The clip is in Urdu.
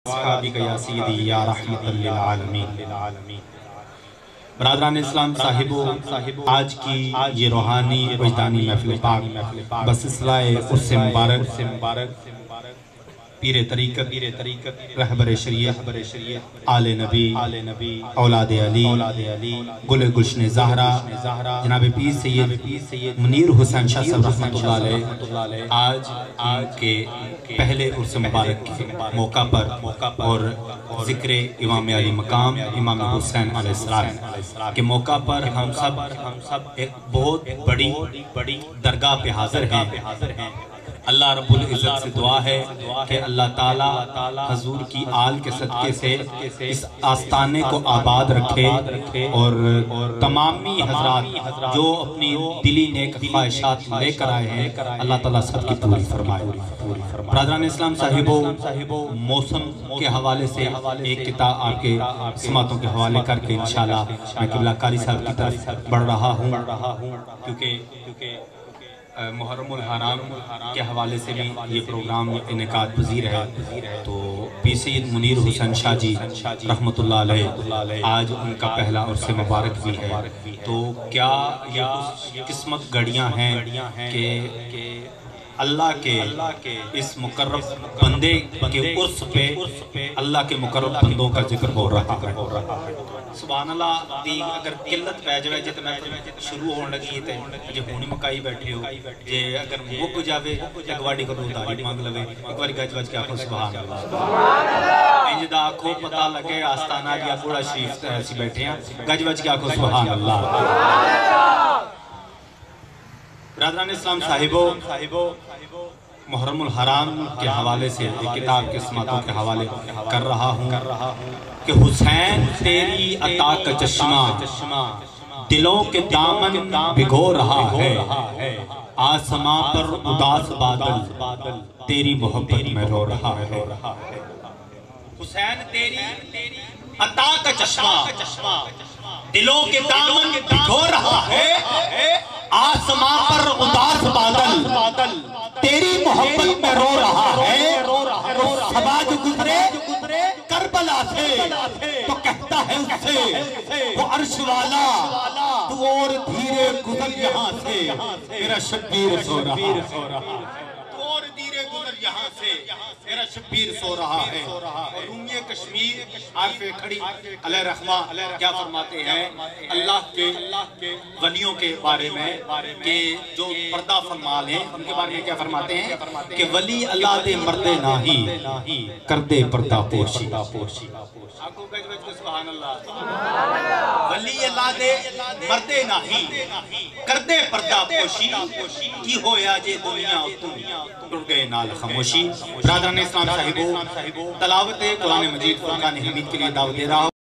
اصحابک یا سیدی یا رحمت للعالمین۔ برادران اسلام صاحبو، آج کی یہ روحانی وجدانی محفل پاک بسلسلہ عرس مبارک پیر طریقت رہبر شریعت آل نبی اولاد علی گل گلشن زہرہ جناب پیر سید منیر حسین شاہ صاحب رحمت اللہ علیہ آج ان کے پہلے عرس مبارک کے موقع پر اور ذکر امام علی مقام امام حسین علیہ السلام کے موقع پر ہم سب ایک بہت بڑی درگاہ پہ حاضر ہیں۔ اللہ رب العزت سے دعا ہے کہ اللہ تعالی حضور کی آل کے صدقے سے اس آستانے کو آباد رکھے اور تمامی حضرات جو اپنی دلی نیک خواہشات لے کر آئے ہیں اللہ تعالیٰ سب کی پوری فرمائے۔ برادران اسلام صاحبو، موسم کے حوالے سے ایک کتاب آپ کے سماعتوں کے حوالے کر کے انشاءاللہ میں قبلہ قاری صاحب کی طرف بڑھ رہا ہوں، کیونکہ محرم الحرام کے حوالے سے بھی یہ پروگرام انعقاد پذیر ہے، تو پیر سید منیر حسین شاہ جی رحمت اللہ علیہ آج ان کا پہلا عرس مبارک بھی ہے، تو کیا یہ قسمت گھڑیاں ہیں کہ اللہ کے اس مقرب بندے کے عرس پہ اللہ کے مقرب بندوں کا ذکر ہو رہا ہے۔ سبحان اللہ دی اگر قلت پہ جائے جتے میں شروع ہونے لگی تے جے ہونی مکائی بیٹھے ہو، جے اگر مک جاوے ایک واڑی کو داری مانگ لوے ایک واری گج کے آخو سبحان اللہ، انج دا آخو پتہ لگے آستانہ جی آکوڑا شریف ایسی بیٹھے ہیں گج کے آخو سبحان اللہ۔ برادران اسلام صاحبو، محرم الحرام کے حوالے سے ایک کتاب کے سماعتوں کے حوالے کر رہا ہوں کہ حسین تیری عطا کا چشمہ دلوں کے دامن بھگو رہا ہے، آسماں پر اداس بادل تیری محبت میں رو رہا ہے۔ حسین تیری عطا کا چشمہ دلوں کے دامن بھگو رہا ہے، آسماں پر اداس بادل تیری محبت میں رو رہا ہے۔ صبا جو گزرے کربلا سے تو کہتا ہے اس سے وہ عرش والا تو اور دھیرے گزر یہاں سے، میرا شبیر سو رہا ہے، تو اور دھیرے گزر یہاں سے میرا شبیر سو رہا ہے۔ اور رومی کشمیر عارف کھڑی علیہ رحمہ کیا فرماتے ہیں اللہ کے ولیوں کے بارے میں کہ جو پردہ فرمال ہیں ان کے بارے میں کیا فرماتے ہیں کہ ولی اللہ دے مردے ناہی کردے پردہ پوشی۔ آنکھوں بیج کو سبحان اللہ، ولی اللہ دے مردے ناہی کردے پردہ پوشی، کی ہویا جے دنیا ٹر گئے نال خاموشی۔ برادران اسلام صاحبو، تلاوت قرآن مجید فرقان حمید کے لیے دعوت دے رہا ہوں۔